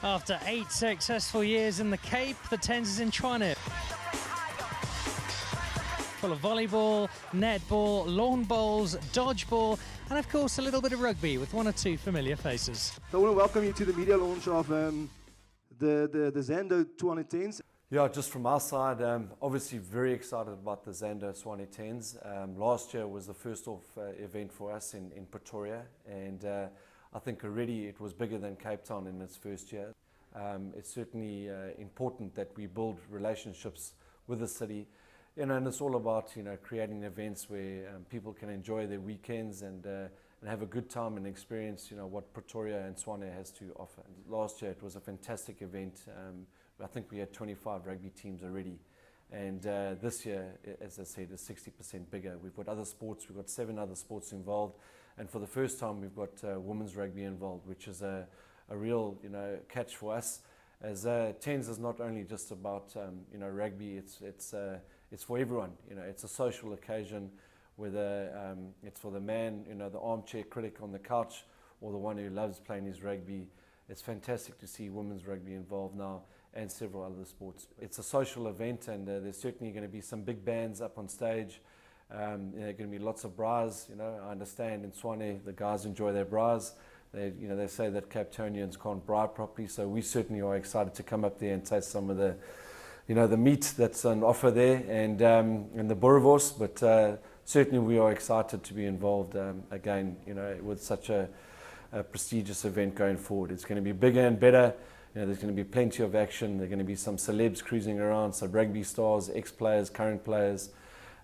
After 8 successful years in the Cape, the Tens is in Tshwane. Full of volleyball, netball, lawn bowls, dodgeball, and of course a little bit of rugby with one or two familiar faces. So I want to welcome you to the media launch of the Zando Tshwane Tens. Yeah, just from our side, obviously very excited about the Zando Tshwane Tens. Last year was the first event for us in Pretoria, and I think already it was bigger than Cape Town in its first year. It's certainly important that we build relationships with the city, and it's all about creating events where people can enjoy their weekends and have a good time and experience what Pretoria and Tshwane has to offer. Last year it was a fantastic event. I think we had 25 rugby teams already, and this year, as I said, is 60% bigger. We've got other sports. We've got 7 other sports involved, and for the first time we've got women's rugby involved, which is a real catch for us, as Tens is not only just about rugby. It's for everyone. It's a social occasion, whether it's for the man, the armchair critic on the couch, or the one who loves playing his rugby. It's fantastic to see women's rugby involved now, and several other sports. It's a social event, and there's certainly going to be some big bands up on stage. Going to be lots of bras. I understand in Tshwane the guys enjoy their bras. They say that Cape Townians can't bra properly, so we certainly are excited to come up there and taste some of the the meat that's on offer there, and the boerewors. But certainly we are excited to be involved again. With such a prestigious event going forward. It's going to be bigger and better. There's going to be plenty of action. There are going to be some celebs cruising around, some rugby stars, ex-players, current players.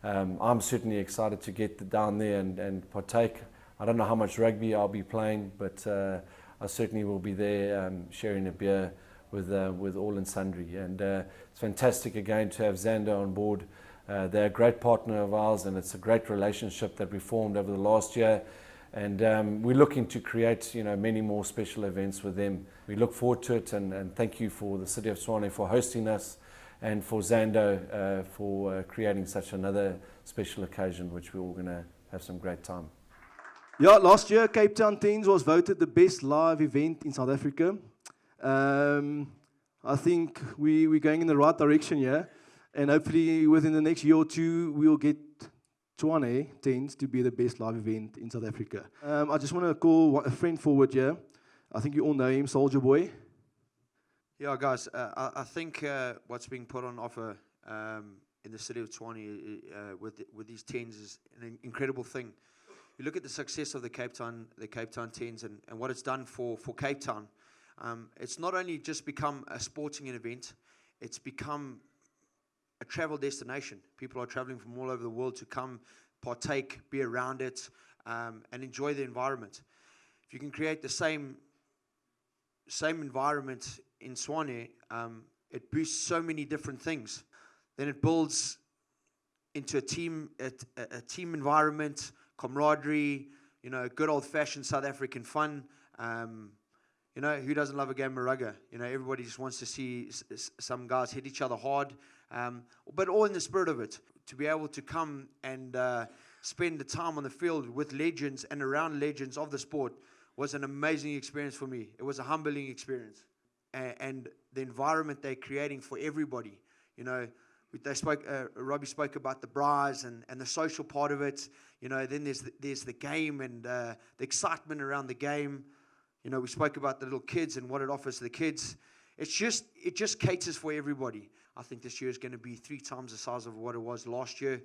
I'm certainly excited to get down there and partake. I don't know how much rugby I'll be playing, but I certainly will be there sharing a beer with all and sundry. And it's fantastic again to have Zando on board. They're a great partner of ours, and it's a great relationship that we formed over the last year. And we're looking to create many more special events with them. We look forward to it, and thank you for the City of Tshwane for hosting us, and for Zando for creating such another special occasion, which we're all going to have some great time. Yeah, last year Cape Town Tens was voted the best live event in South Africa. I think we're going in the right direction here, and hopefully within the next year or two we'll get Tshwane Tens to be the best live event in South Africa. I just want to call a friend forward here. I think you all know him, Soldier Boy. Yeah, guys, I think what's being put on offer in the city of Tshwane with these Tens is an incredible thing. You look at the success of the Cape Town Tens and what it's done for Cape Town. It's not only just become a sporting event, it's become a travel destination. People are traveling from all over the world to come partake, be around it, and enjoy the environment. If you can create the same environment in Tshwane, it boosts so many different things. Then it builds into a team team environment, camaraderie, good old-fashioned South African fun. Who doesn't love a game of rugby? Everybody just wants to see some guys hit each other hard, but all in the spirit of it. To be able to come and spend the time on the field with legends and around legends of the sport was an amazing experience for me. It was a humbling experience, and the environment they're creating for everybody. Robbie spoke about the bras and the social part of it. Then there's the game and the excitement around the game. We spoke about the little kids and what it offers to the kids. It just caters for everybody. I think this year is going to be 3 times the size of what it was last year.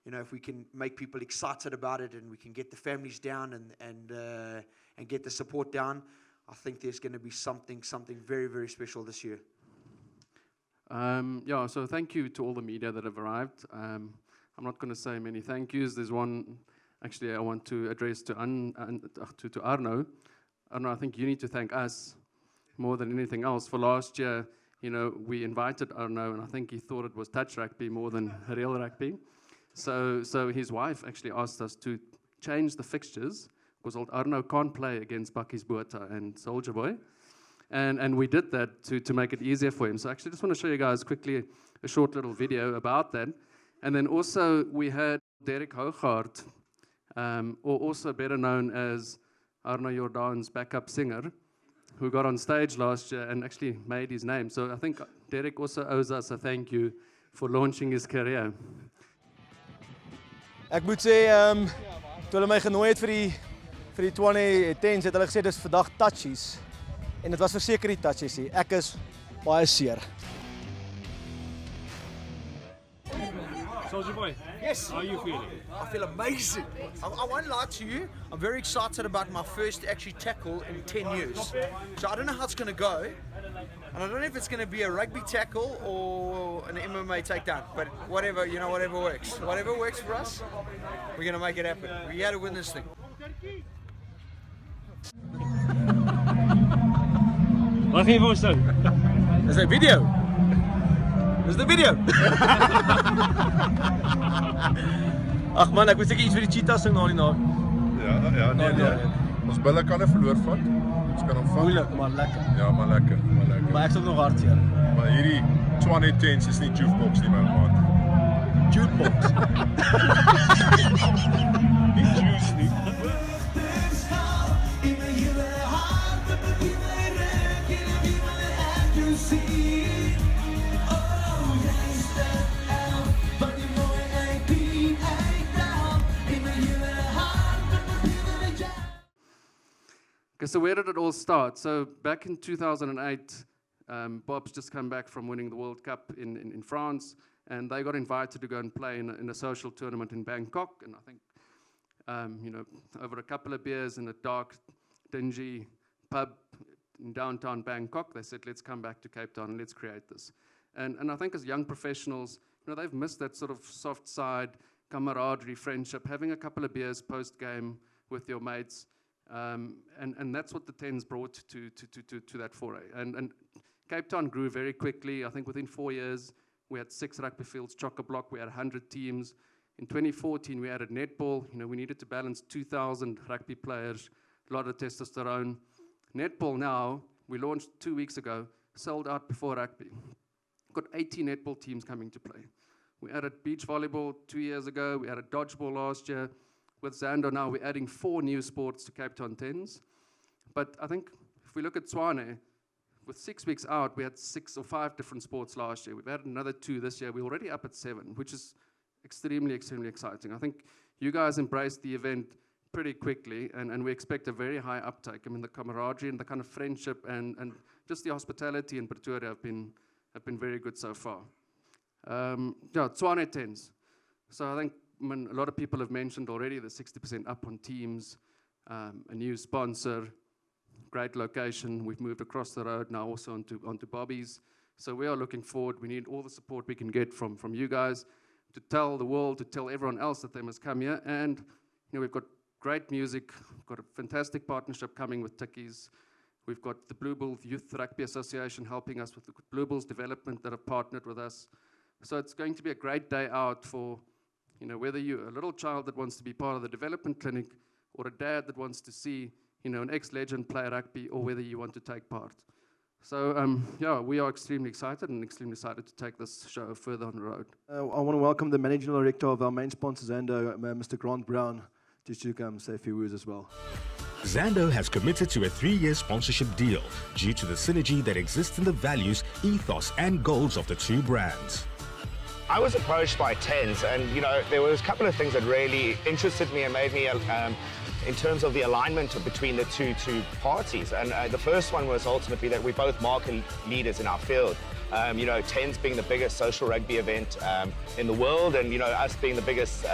If we can make people excited about it, and we can get the families down and get the support down, I think there's going to be something very, very special this year. So thank you to all the media that have arrived. I'm not going to say many thank yous. There's one actually I want to address to Arno. Arno, I think you need to thank us more than anything else. For last year, we invited Arno, and I think he thought it was touch rugby more than real rugby. So his wife actually asked us to change the fixtures, because old Arno can't play against Bakkies Botha and Soldier Boy. And we did that to make it easier for him. So actually just want to show you guys quickly a short little video about that. And then also we had Derek Hougaard, or also better known as Arno Jordaan's backup singer, who got on stage last year and actually made his name. So I think Derek also owes us a thank you for launching his career. Ek moet sê, toe hulle my genooi het vir die Tshwane Tens, het hulle gesê dis vandag touchies. En dit was verseker die touchies nie. Ek is baie seer. Soldier boy, Yes. how are you feeling? I feel amazing. I won't lie to you. I'm very excited about my first actually tackle in 10 years. So I don't know how it's going to go. And I don't know if it's going to be a rugby tackle or an MMA takedown. But whatever, whatever works. Whatever works for us, we're going to make it happen. We got to win this thing. Wat gaan jy vir ons doen? Dis 'n video. Dis die video. Ag man, ek moet seker iets vir die cheetahs sing na die naam. Ja, nee. Ons bulle kan nie verloor vat. Ons kan hom vang. Moeilik, maar lekker. Ja, maar lekker. Maar ek sal nog hartseer. Maar hierdie Tshwane Tens is nie jukebox nie, my maat. Jukebox. Nie juice nie. Okay, so where did it all start? So back in 2008, Bob's just come back from winning the World Cup in France, and they got invited to go and play in a social tournament in Bangkok. And I think, over a couple of beers in a dark, dingy pub in downtown Bangkok, they said, let's come back to Cape Town and let's create this. And I think as young professionals, they've missed that sort of soft side, camaraderie, friendship, having a couple of beers post-game with your mates. And that's what the Tens brought to that foray. And Cape Town grew very quickly. I think within 4 years, we had 6 rugby fields, chock-a-block. We had 100 teams. In 2014, we added netball. We needed to balance 2,000 rugby players, a lot of testosterone. Netball now, we launched 2 weeks ago, sold out before rugby. Got 80 netball teams coming to play. We added beach volleyball 2 years ago. We added dodgeball last year. With Zando now, we're adding 4 new sports to Cape Town Tens. But I think if we look at Tshwane, with 6 weeks out, we had 6 or 5 different sports last year. We've added another 2 this year. We're already up at 7, which is extremely, extremely exciting. I think you guys embraced the event pretty quickly, and we expect a very high uptake. I mean, the camaraderie and the kind of friendship and just the hospitality in Pretoria have been very good so far. Tshwane Tens. So I think a lot of people have mentioned already the 60% up on teams, a new sponsor, great location. We've moved across the road now also onto Bobby's. So we are looking forward. We need all the support we can get from you guys to tell the world, to tell everyone else that they must come here. And we've got great music. We've got a fantastic partnership coming with Tikkies. We've got the Blue Bulls Youth Rugby Association helping us with the Blue Bulls development that have partnered with us. So it's going to be a great day out for whether you're a little child that wants to be part of the development clinic or a dad that wants to see, an ex-legend play rugby, or whether you want to take part. So, we are extremely excited to take this show further on the road. I want to welcome the Managing Director of our main sponsor, Zando, Mr. Grant Brown, just to come say a few words as well. Zando has committed to a 3-year sponsorship deal due to the synergy that exists in the values, ethos, and goals of the two brands. I was approached by Tens, and there was a couple of things that really interested me and made me in terms of the alignment between the two parties. And the first one was ultimately that we're both market leaders in our field. Tens being the biggest social rugby event in the world, and us being the biggest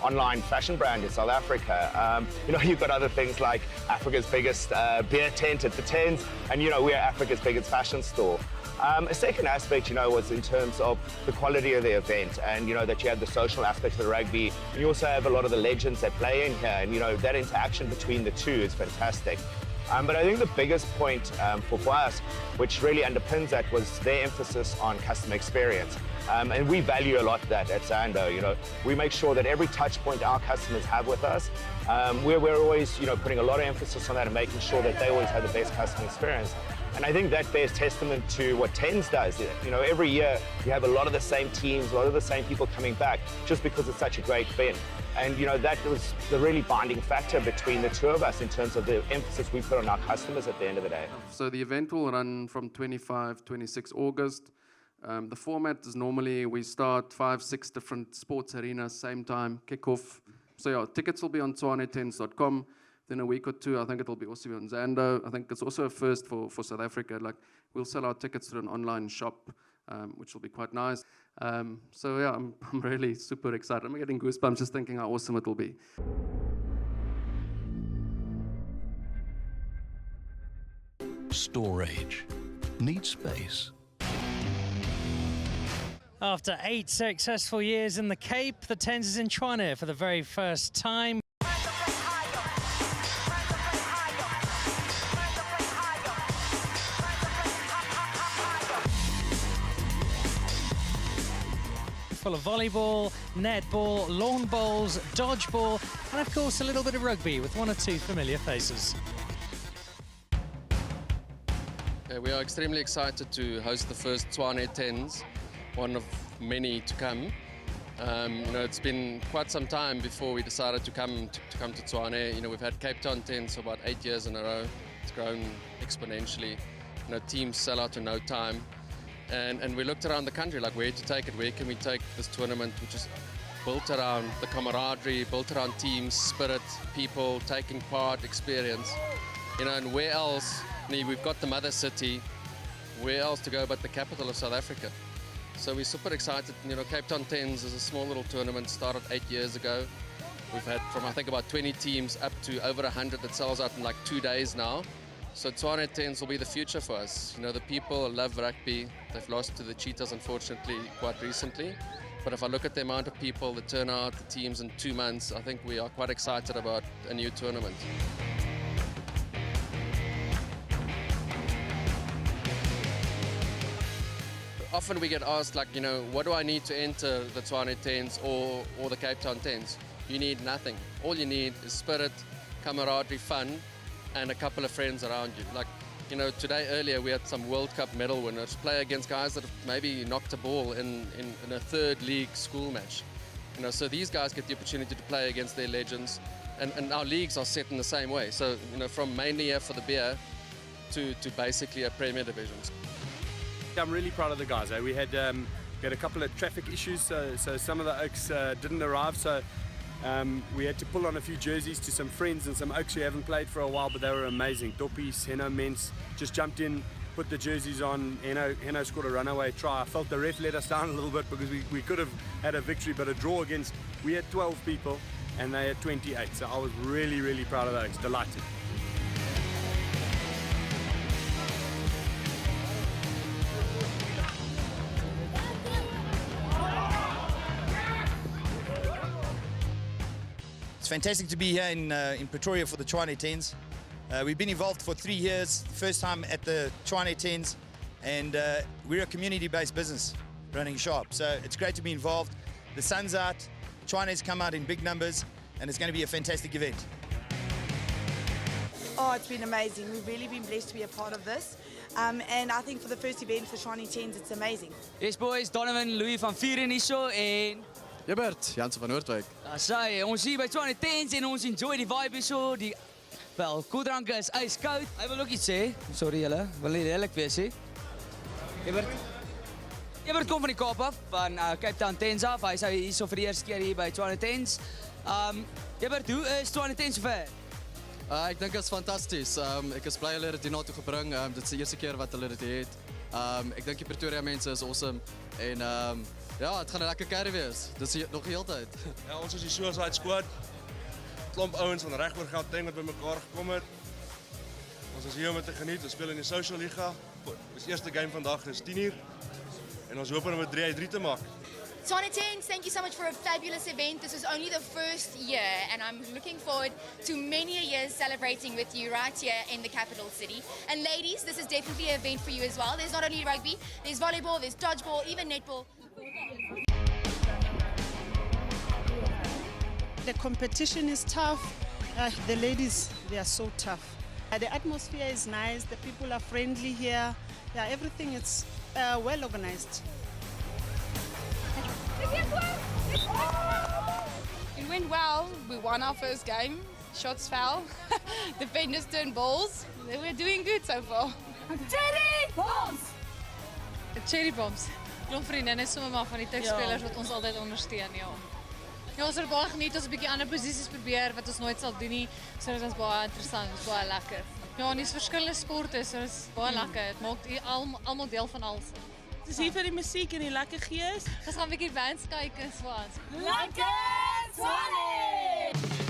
online fashion brand in South Africa. You've got other things like Africa's biggest beer tent at the Tens, and we're Africa's biggest fashion store. A second aspect, was in terms of the quality of the event, and that you have the social aspect of the rugby, and you also have a lot of the legends that play in here, and that interaction between the two is fantastic. But I think the biggest point for us, which really underpins that, was their emphasis on customer experience. And we value a lot that at Zando. We make sure that every touch point our customers have with us, we're always putting a lot of emphasis on that and making sure that they always have the best customer experience. And I think that bears testament to what TENS does. You know, every year you have a lot of the same teams, a lot of the same people coming back just because it's such a great event. And, you know, that was the really bonding factor between the two of us in terms of the emphasis we put on our customers at the end of the day. So the event will run from 25, 26 August. The format is normally we start 5, 6 different sports arenas, same time, kick-off. So yeah, tickets will be on tswanetens.com. Then a week or two, I think it'll be also on Zando. I think it's also a first for South Africa. Like, we'll sell our tickets through an online shop, which will be quite nice. So yeah, I'm really super excited. I'm getting goosebumps just thinking how awesome it'll be. Storage needs space. After 8 successful years in the Cape, the TENS is in Tshwane for the very first time. Full of volleyball, netball, lawn bowls, dodgeball, and of course a little bit of rugby with 1 or 2 familiar faces. We are extremely excited to host the first Tshwane TENS, one of many to come. You know, it's been quite some time before we decided to come to Tshwane. You know, we've had Cape Town TENS for about 8 years in a row. It's grown exponentially. You know, teams sell out in no time. And we looked around the country, like where to take it, where can we take this tournament, which is built around the camaraderie, built around teams, spirit, people, taking part, experience. You know, and where else, I mean, we've got the mother city, where else to go but the capital of South Africa? So we're super excited. You know, Cape Town TENS is a small little tournament, started 8 years ago. We've had from, I think, about 20 teams up to over 100 that sells out in like 2 days now. So Tshwane TENS will be the future for us. You know, the people love rugby. They've lost to the Cheetahs, unfortunately, quite recently. But if I look at the amount of people, the turnout, the teams in 2 months, I think we are quite excited about a new tournament. Often we get asked, like, you know, what do I need to enter the Tshwane TENS or the Cape Town TENS? You need nothing. All you need is spirit, camaraderie, fun, and a couple of friends around you. Like, you know, today earlier we had some World Cup medal winners play against guys that have maybe knocked a ball in a third league school match. You know, so these guys get the opportunity to play against their legends, and our leagues are set in the same way. So, you know, from mainly here for the beer to basically a Premier Division. I'm really proud of the guys. We had a couple of traffic issues, so some of the Oaks didn't arrive. So we had to pull on a few jerseys to some friends and some Oaks who haven't played for a while, but they were amazing. Doppies, Heno, Mens just jumped in, put the jerseys on. Heno scored a runaway try. I felt the ref let us down a little bit because we could have had a victory, but a draw against, we had 12 people and they had 28. So I was really, really proud of the Oaks, delighted. It's fantastic to be here in Pretoria for the Tshwane TENS. We've been involved for 3 years, first time at the Tshwane TENS, and we're a community-based business running sharp. So it's great to be involved. The sun's out, Tshwane's come out in big numbers, and it's going to be a fantastic event. Oh, it's been amazing. We've really been blessed to be a part of this. And I think for the first event for Tshwane TENS, it's amazing. Yes boys, Donovan, Louis van Vieren hier so en... Jebert, Jansen van Noordwijk. Saai, ons hier by Tshwane TENS en ons enjoy die vibe hier so. Die wel, koeldrank is ijskoud. Hy wil ook iets sê. Sorry julle, wil nie lelik wees hè. Jebert kom van die Kaap af, van Cape Town TENS af. Hy sou hier so vir die eerste keer hier by Tshwane TENS. Jebert, hoe is Tshwane TENS sover? Ek dink dit is fantasties. Ek is bly hulle het dit hierna toe gebring. Dit is die eerste keer wat hulle dit het. Ek dink die Pretoria mense is awesome en ja, het gaan 'n lekker carry wees. Dis nog die hele tyd. Ja, ons is die Suicide Squad. Klomp ouens van reg oor Gauteng wat bymekaar gekom het. Ons is hier om te geniet. Ons speel in die Social Liga. Ons eerste game vandag is 10:00 en ons hoop om dit 3-3 te maak. Tshwane TENS, thank you so much for a fabulous event. This is only the first year and I'm looking forward to many a years celebrating with you right here in the capital city. And ladies, this is definitely an event for you as well. There's not only rugby, there's volleyball, there's dodgeball, even netball. The competition is tough. The ladies, they are so tough. The atmosphere is nice, the people are friendly here. Yeah, everything is well organized. It went well. We won our first game. Shots fell. Defenders turned balls. We're doing good so far. Cherry bombs! Cherry bombs. Klomp vriendinne sommer maar van die tugspelers wat ons altyd ondersteun, ja. Ja, ons het baie geniet, ons 'n bietjie ander posisies probeer wat ons nooit sal doen nie. So dit was baie interessant, dit was baie lekker. Ja, en dis verskillende sporte, so dit is baie lekker. Dit maak almal deel van alles. Het is hier vir die musiek en die lekker gees. Ons gaan 'n bietjie bands kyk en so aan. Lekker Tshwane!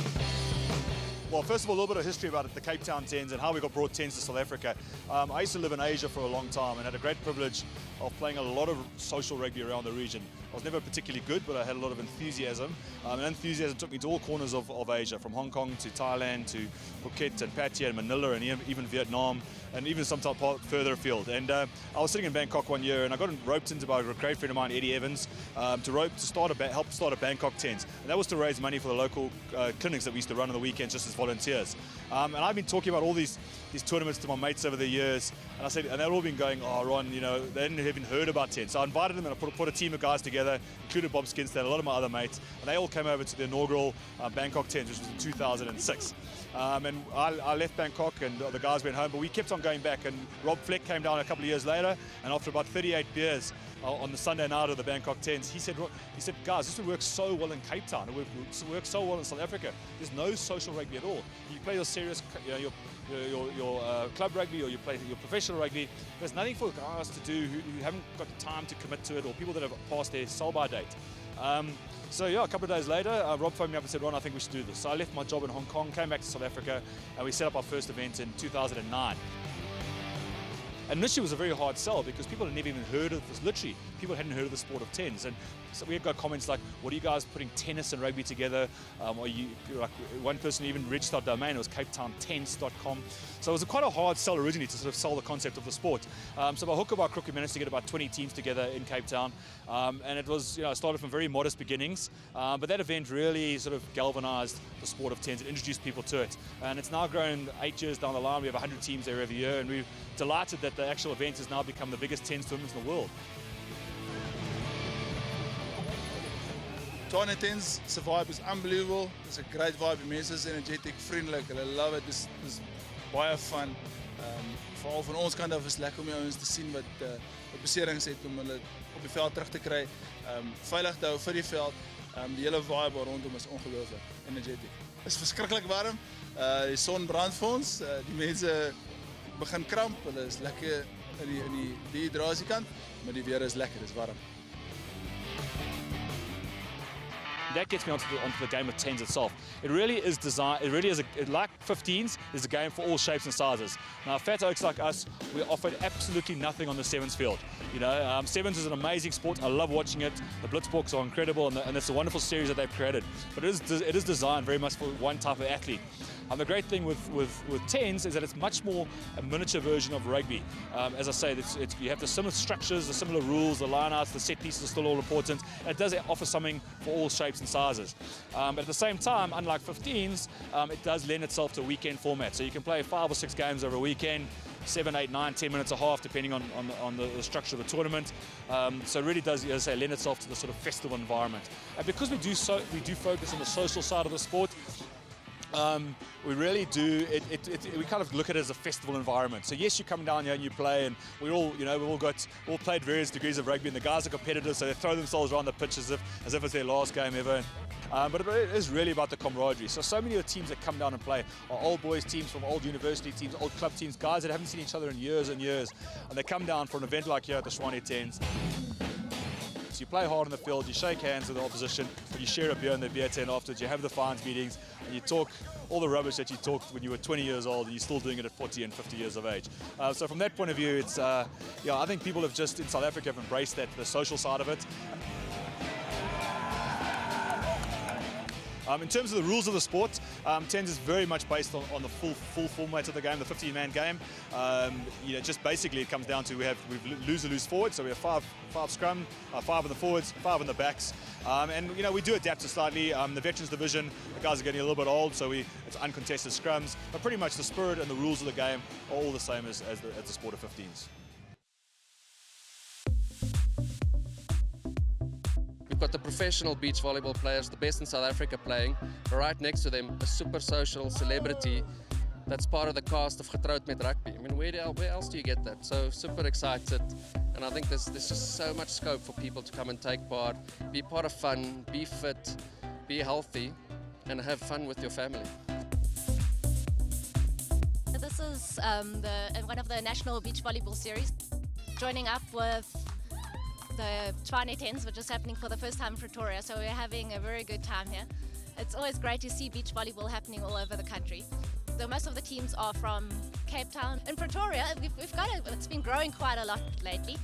Well, first of all, a little bit of history about the Cape Town Tens and how we got brought Tens to South Africa. I used to live in Asia for a long time and had a great privilege of playing a lot of social rugby around the region. I was never particularly good, but I had a lot of enthusiasm. And enthusiasm took me to all corners of Asia, from Hong Kong to Thailand to Phuket and Pattaya and Manila and even Vietnam and even sometimes further afield. And I was sitting in Bangkok one year and I got roped into by a great friend of mine, Eddie Evans, help start a Bangkok Tens. And that was to raise money for the local clinics that we used to run on the weekends just as volunteers. And I've been talking about all these tournaments to my mates over the years, and they've all been going, oh Ron, you know, they hadn't even heard about Tens. So I invited them and I put a team of guys together, included Bob Skinstead, a lot of my other mates, and they all came over to the inaugural Bangkok Tens, which was in 2006. And I left Bangkok and the guys went home, but we kept on going back, and Rob Fleck came down a couple of years later, and after about 38 beers on the Sunday night of the Bangkok Tens, he said, guys, this would work so well in Cape Town, it would work so well in South Africa. There's no social rugby at all. You play your serious, your club rugby or you play your professional rugby. There's nothing for guys to do who haven't got the time to commit to it, or people that have passed their sell-by date. So yeah, a couple of days later, Rob phoned me up and said, Ron, I think we should do this. So I left my job in Hong Kong, came back to South Africa, and we set up our first event in 2009. And initially it was a very hard sell because people had never even heard of this, literally, people hadn't heard of the sport of tens. And so we had got comments like, what are you guys putting tennis and rugby together? Like one person even registered our domain, it was capetowntens.com. So it was quite a hard sell originally to sort of sell the concept of the sport. So by hook or by crook, we managed to get about 20 teams together in Cape Town. And it was, it started from very modest beginnings. But that event really sort of galvanized the sport of tens. It introduced people to it. And it's now grown 8 years down the line. We have 100 teams there every year. And we're delighted that the actual event has now become the biggest tens tournament in the world. Tshwane Tens, the vibe is unbelievable. It's a great vibe. The mense is energetic, vriendelijk. I love it. It's baie fun. Vooral van ons kant af is lekker om die ouens te sien wat beserings het om hulle op die veld terug te kry. Veilig te hou vir die veld. Die hele vibe rondom is ongelooflik. Energetic. Het is verskriklik warm. Die son brand vir ons. Die mense begin kramp. Hulle is lekker in die dehydrasie kant, maar die weer is lekker, is warm. That gets me onto the game of tens itself. It really is designed, like 15s, is a game for all shapes and sizes. Now, fat oaks like us, we offered absolutely nothing on the sevens field. Sevens is an amazing sport. I love watching it. The Blitzboks are incredible, and it's a wonderful series that they've created. But it is designed very much for one type of athlete. And the great thing with tens is that it's much more a miniature version of rugby. As I say, you have the similar structures, the similar rules, the lineouts, the set pieces are still all important. And it does offer something for all shapes and sizes. But at the same time, unlike 15s, it does lend itself to a weekend format. So you can play 5 or 6 games over a weekend, 7, 8, 9, 10 minutes a half, depending on the structure of the tournament. So it really does, as I say, lend itself to the sort of festival environment. And because we do focus on the social side of the sport, we really do. We kind of look at it as a festival environment. So yes, you come down here and you play, and we've all played various degrees of rugby, and the guys are competitive, so they throw themselves around the pitch as if it's their last game ever. But it is really about the camaraderie. So many of the teams that come down and play are old boys teams from old university teams, old club teams, guys that haven't seen each other in years and years, and they come down for an event like here at the Tshwane Tens. So you play hard on the field, you shake hands with the opposition, but you share a beer in the beer tent afterwards, you have the fines meetings, and you talk all the rubbish that you talked when you were 20 years old, and you're still doing it at 40 and 50 years of age. So from that point of view, it's, I think people have just, in South Africa, have embraced the social side of it. In terms of the rules of the sport, tens is very much based on the full format of the game, the 15-man game. Just basically it comes down to we lose forward, so we have five scrum, 5 on the forwards, 5 on the backs. We do adapt it slightly. The veterans division, the guys are getting a little bit old, so it's uncontested scrums. But pretty much the spirit and the rules of the game are all the same as the sport of 15s. We've got the professional beach volleyball players, the best in South Africa playing. But right next to them, a super social celebrity that's part of the cast of Getroud met Rugby. I mean, where else do you get that? So super excited. And I think there's just so much scope for people to come and take part, be part of fun, be fit, be healthy, and have fun with your family. This is one of the national beach volleyball series. Joining up with the Tshwane Tens, which is happening for the first time in Pretoria, so we're having a very good time here. It's always great to see beach volleyball happening all over the country. So most of the teams are from Cape Town. In Pretoria, it's been growing quite a lot lately.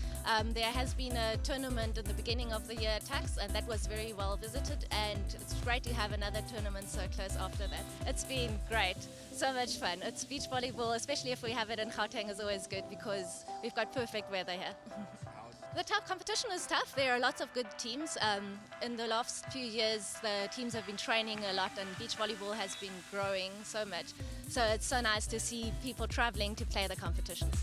There has been a tournament at the beginning of the year, Tax, and that was very well visited, and it's great to have another tournament so close after that. It's been great, so much fun. It's beach volleyball, especially if we have it in Gauteng, is always good because we've got perfect weather here. The top competition is tough. There are lots of good teams. In the last few years, the teams have been training a lot and beach volleyball has been growing so much. So it's so nice to see people traveling to play the competitions.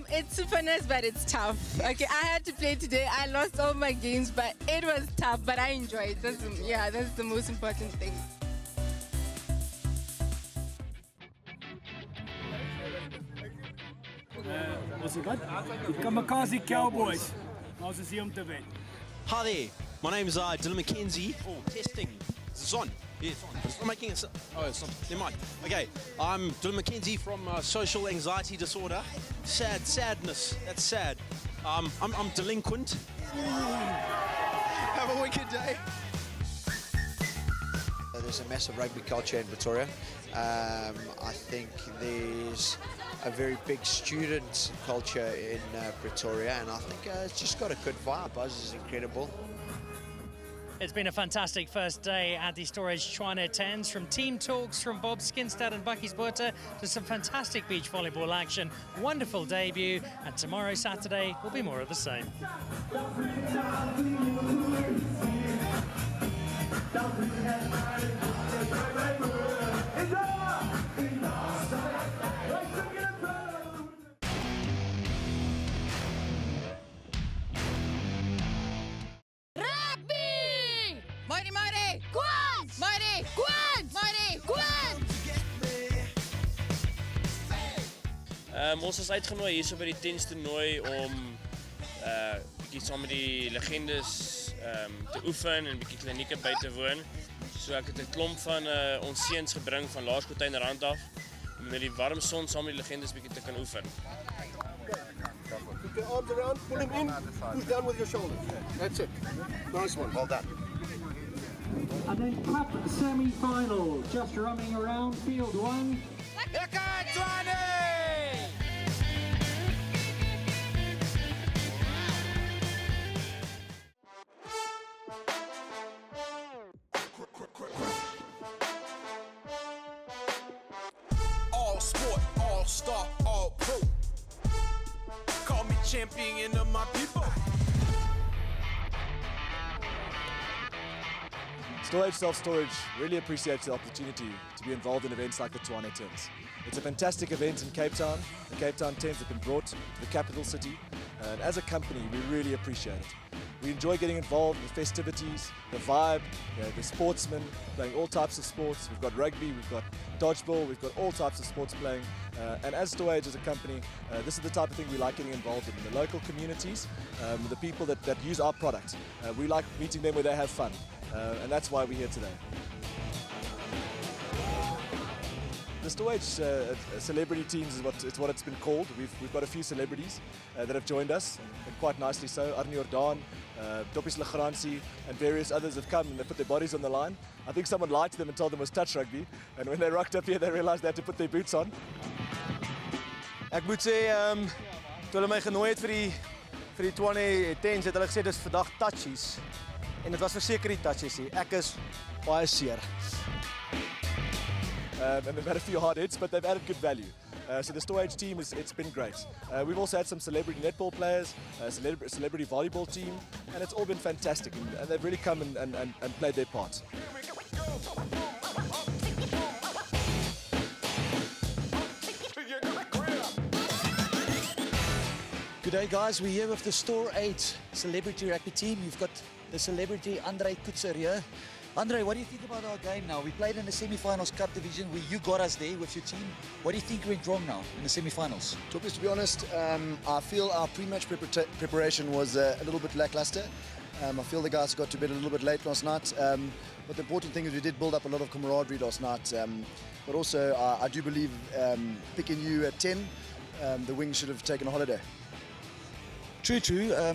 It's super nice, but it's tough. Okay, I had to play today. I lost all my games, but it was tough, but I enjoyed it. That's the most important thing. Ons het wat? Die Kamikaze Cowboys. Ons is hier om te wen. Hi there, my name is Dylan McKenzie. Oh, testing. Is this on? Yes. It's not making it. Oh, it's not. Never mind. Okay, I'm Dylan McKenzie from social anxiety disorder. Sadness. That's sad. I'm delinquent. Have a wicked day. There's a massive rugby culture in Pretoria. I think there's a very big student culture in Pretoria, and I think it's just got a good vibe. Buzz is incredible. It's been a fantastic first day at the Storage Tshwane Tens, from team talks from Bob Skinstad and Bucky's Butter to some fantastic beach volleyball action. Wonderful debut, and tomorrow, Saturday, will be more of the same. Ons is uitgenooi hier so by die Tens toernooi om bietjie saam met die legendes te oefen en bietjie klinieke by te woon. So ek het 'n klomp van ons seuns gebring van Laerskooltuin rand af om met die warm son saam met die legendes bietjie te kan oefen. Keep your arms around, pull him in, push down with your shoulders. That's it. Nice one. Well done. And then cup semi-final, just running around field one. All sport, all star, all pro. Call me champion of my people. Storage Self-Storage really appreciates the opportunity to be involved in events like the Tshwane Tens. It's a fantastic event in Cape Town. The Cape Town Tens have been brought to the capital city, and as a company we really appreciate it. We enjoy getting involved in the festivities, the vibe, the sportsmen, playing all types of sports. We've got rugby, we've got dodgeball, we've got all types of sports playing. And as Storage as a company, this is the type of thing we like getting involved in the local communities, the people that use our product. We like meeting them where they have fun, and that's why we're here today. The Storage celebrity teams is what it's been called. We've got a few celebrities that have joined us, and quite nicely so. Arnie Jordaan, Toppies Lagransie, and various others have come and they put their bodies on the line. I think someone lied to them and told them it was touch rugby, and when they rocked up here they realised they had to put their boots on. Ek moet sê, toe hulle my genooi het vir die Tshwane Tens, het hulle gesê dis vandag touchies. en dit was verseker die touch sessie. Ek is baie seer. And they've had a few hard hits, but they've added good value. So the Store Age team, it's been great. We've also had some celebrity netball players, celebrity volleyball team, and it's all been fantastic. And they've really come and played their part. Good day, guys. We're here with the Store 8 celebrity rugby team. You've got the celebrity Andre Kutzer here. Andre, what do you think about our game now? We played in the semi-finals cup division where you got us there with your team. What do you think went wrong now in the semi-finals? To be honest, I feel our pre-match preparation was a little bit lackluster. I feel the guys got to bed a little bit late last night. But the important thing is we did build up a lot of camaraderie last night. But also, I do believe picking you at 10, the Wings should have taken a holiday. True.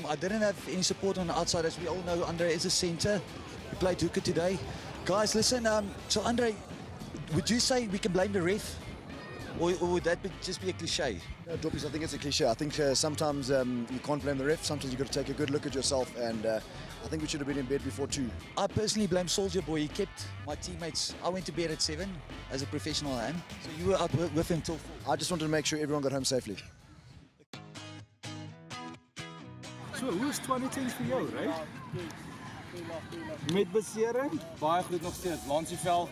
I didn't have any support on the outside. As we all know, Andre is a centre. We played hooker today. Guys, listen, so Andre, would you say we can blame the ref? Or would that just be a cliche? No, Droppies, I think it's a cliche. I think sometimes you can't blame the ref. Sometimes you've got to take a good look at yourself. And I think we should have been in bed before 2. I personally blame Soldier Boy. He kept my teammates. I went to bed at 7 as a professional I am. So you were out with him till 4. I just wanted to make sure everyone got home safely. So, hoe is 2010 vir jou, right? Met besering, baie goed nog steeds. Lansieveld,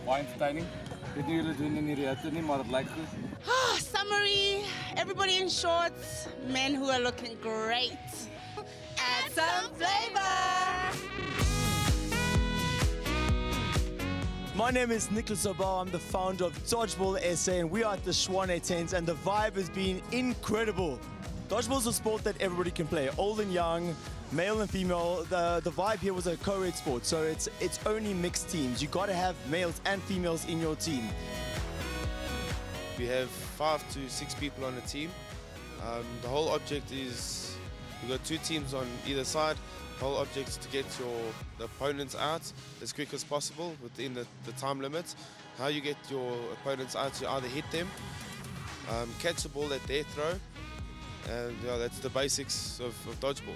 baie entertaining. Ek weet nie hoe hulle doen in die hitte nie, maar dit lyk goed. Summary, everybody in shorts, men who are looking great. Add some flavor! My name is Nicholas Obal. I'm the founder of Dodgeball SA, and we are at the Tshwane tents, and the vibe has been incredible. Dodgeball is a sport that everybody can play, old and young, male and female. The vibe here was a co-ed sport, so it's only mixed teams. You got to have males and females in your team. We have 5 to 6 people on the team. The whole object is we've got 2 teams on either side. The whole object is to get the opponents out as quick as possible within the time limit. How you get your opponents out, you either hit them, catch the ball at their throw, and that's the basics of dodgeball.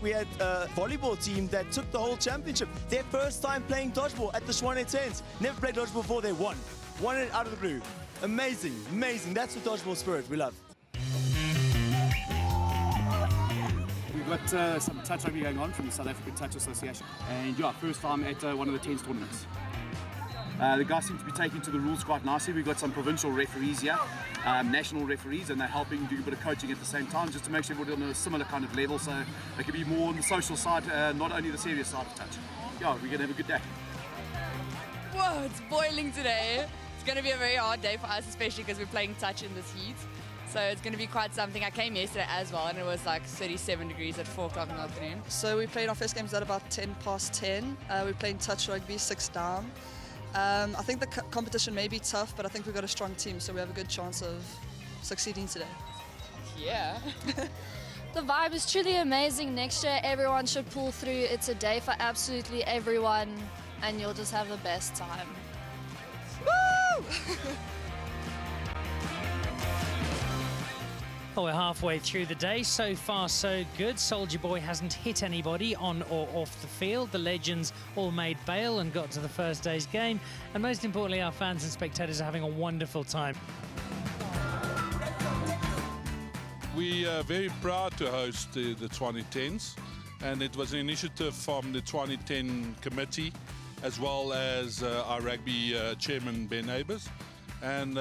We had a volleyball team that took the whole championship. Their first time playing dodgeball at the Tshwane tents. Never played dodgeball before, they won. Won it out of the blue. Amazing, amazing. That's the dodgeball spirit we love. We've got some touch rugby going on from the South African Touch Association. And yeah, first time at one of the tents tournaments. The guys seem to be taking to the rules quite nicely. We've got some provincial referees here, national referees, and they're helping do a bit of coaching at the same time, just to make sure everybody's on a similar kind of level, so they can be more on the social side, not only the serious side of touch. Yeah, we're going to have a good day. Whoa, it's boiling today. It's going to be a very hard day for us, especially because we're playing touch in this heat. So it's going to be quite something. I came yesterday as well, and it was like 37 degrees at 4 o'clock in the afternoon. So we played our first games at about 10 past 10. We're playing touch rugby, 6 down. I think the competition may be tough, but I think we've got a strong team, so we have a good chance of succeeding today. Yeah. The vibe is truly amazing. Next year, everyone should pull through. It's a day for absolutely everyone, and you'll just have the best time. Woo! Well, we're halfway through the day. So far, so good. Soldier Boy hasn't hit anybody on or off the field. The legends all made bail and got to the first day's game. And most importantly, our fans and spectators are having a wonderful time. We are very proud to host the Tshwane Tens, and it was an initiative from the Tshwane 10 committee, as well as our rugby chairman, Ben Abers. And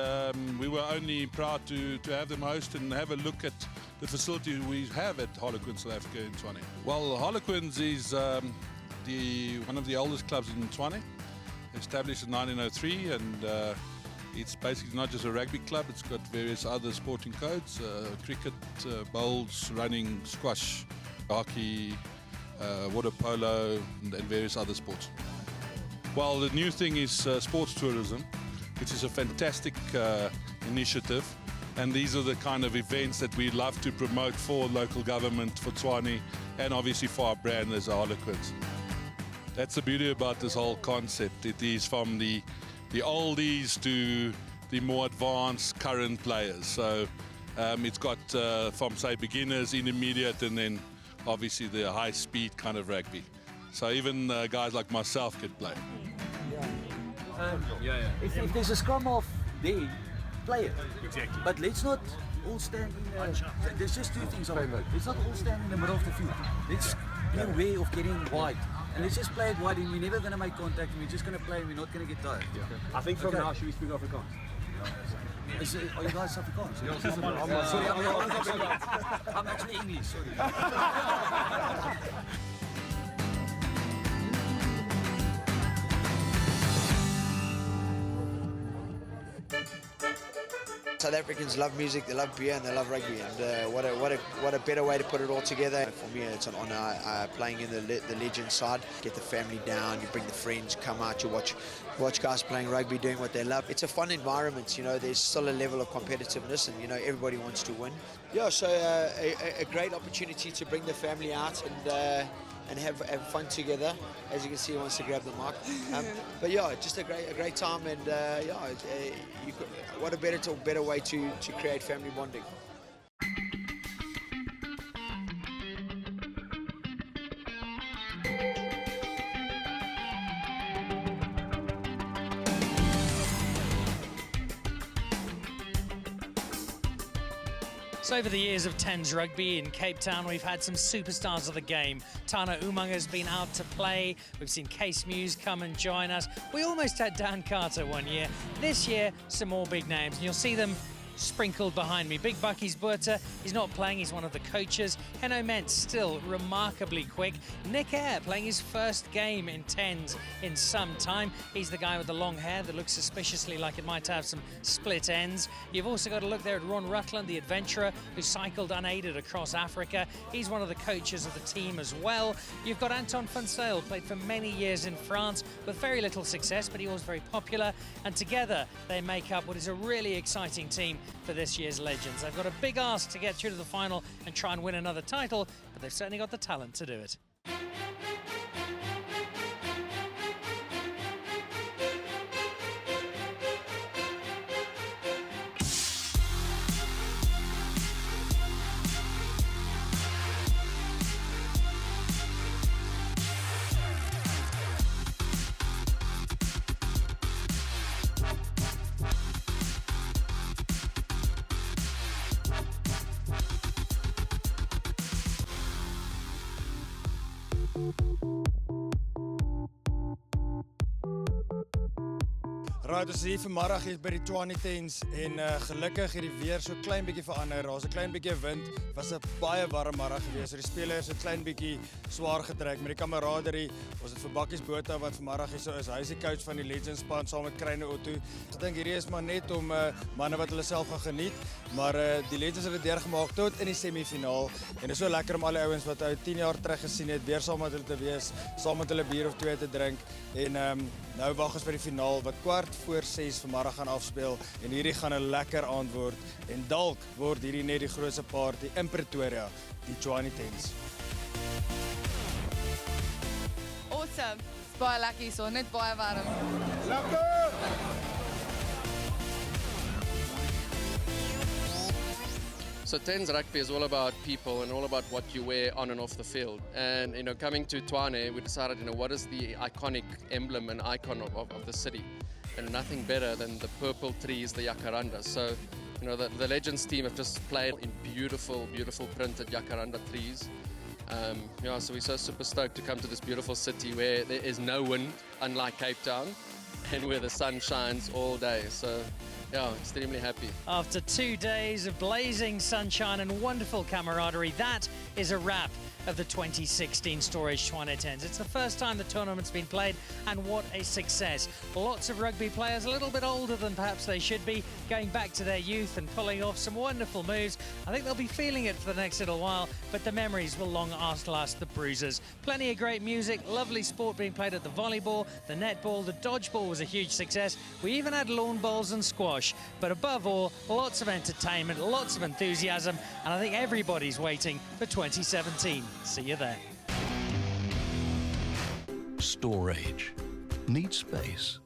we were only proud to have them host and have a look at the facility we have at Harlequins South Africa in Tshwane. Well, Harlequins is one of the oldest clubs in Tshwane, established in 1903, and it's basically not just a rugby club, it's got various other sporting codes, cricket, bowls, running, squash, hockey, water polo, and various other sports. Well, the new thing is sports tourism, which is a fantastic initiative, and these are the kind of events that we love to promote for local government, for Tshwane, and obviously for our brand as Harlequins. That's the beauty about this whole concept. It is from the oldies to the more advanced current players. So it's got from, say, beginners, intermediate, and then obviously the high-speed kind of rugby. So even guys like myself could play. If there's a scrum off there, play it. Exactly. But let's not all stand in there's just two things. Let's not all stand in the middle of the field. Let's be aware of getting wide. And let's just play it wide, and we're never going to make contact, and we're just going to play, and we're not going to get tired. I think from now, should we speak Afrikaans? Are you guys Afrikaans? Sorry, I'm actually English, sorry. South Africans love music, they love beer, and they love rugby. And what a better way to put it all together. For me, it's an honour playing in the legend side. Get the family down, you bring the friends, come out, you watch guys playing rugby, doing what they love. It's a fun environment. You know, there's still a level of competitiveness, and you know everybody wants to win. Yeah, so a great opportunity to bring the family out and have fun together. As you can see, he wants to grab the mic. But yeah, just a great time, and what a better way to create family bonding. So over the years of Tens rugby in Cape Town, we've had some superstars of the game. Tana Umanga's been out to play. We've seen Case Muse come and join us. We almost had Dan Carter one year. This year, some more big names, and you'll see them sprinkled behind me. Big Bucky's Buerta, he's not playing, he's one of the coaches. Henno Mentz still remarkably quick. Nick Eyre playing his first game in Tens in some time. He's the guy with the long hair that looks suspiciously like it might have some split ends. You've also got to look there at Ron Rutland, the adventurer who cycled unaided across Africa. He's one of the coaches of the team as well. You've got Anton van Zyl, played for many years in France with very little success, but he was very popular. And together they make up what is a really exciting team for this year's Legends. They've got a big ask to get through to the final and try and win another title, but they've certainly got the talent to do it. Right, ons is hier vanmiddag hier by die Tshwane Tens en gelukkig het die weer so klein bietjie verander. Daar's 'n klein bietjie wind. Dit was 'n baie warm middag geweest. So die spelers het klein bietjie swaar getrek met die kameraderie. Ons het vir Bakkies Buerta wat vanmiddag hier so is. Hy is die coach van die Legends span saam met Kreyne Otto. Ek dink hierdie is maar net om manne wat hulle self gaan geniet, maar die Legends het dit deurgemaak tot in die semifinaal. En dit is so lekker om al die ouens wat ou 10 jaar terug gesien het, weer saam met hulle te wees, saam met hulle bier of twee te drink. En nou wag ons vir die finaal wat 5:45 vanmiddag gaan afspeel en hierdie gaan 'n lekker aand word en dalk word hierdie net die grootste party in Pretoria, die Tshwane Tens. Awesome. It's baie lekker so, net baie warm. Lekker! So Tens rugby is all about people and all about what you wear on and off the field. And you know, coming to Tshwane, we decided, you know, what is the iconic emblem and icon of the city? And nothing better than the purple trees, the jacaranda. So, you know, the Legends team have just played in beautiful, beautiful printed jacaranda trees. Yeah, so we're so super stoked to come to this beautiful city where there is no wind, unlike Cape Town, and where the sun shines all day. So, yeah, extremely happy. After 2 days of blazing sunshine and wonderful camaraderie, that is a wrap of the 2016 Storage Tshwane Tens. It's the first time the tournament's been played, and what a success. Lots of rugby players, a little bit older than perhaps they should be, going back to their youth and pulling off some wonderful moves. I think they'll be feeling it for the next little while, but the memories will long outlast the bruises. Plenty of great music, lovely sport being played at the volleyball, the netball, the dodgeball was a huge success. We even had lawn bowls and squash, but above all, lots of entertainment, lots of enthusiasm, and I think everybody's waiting for 2017. See you there. Storage. Need space.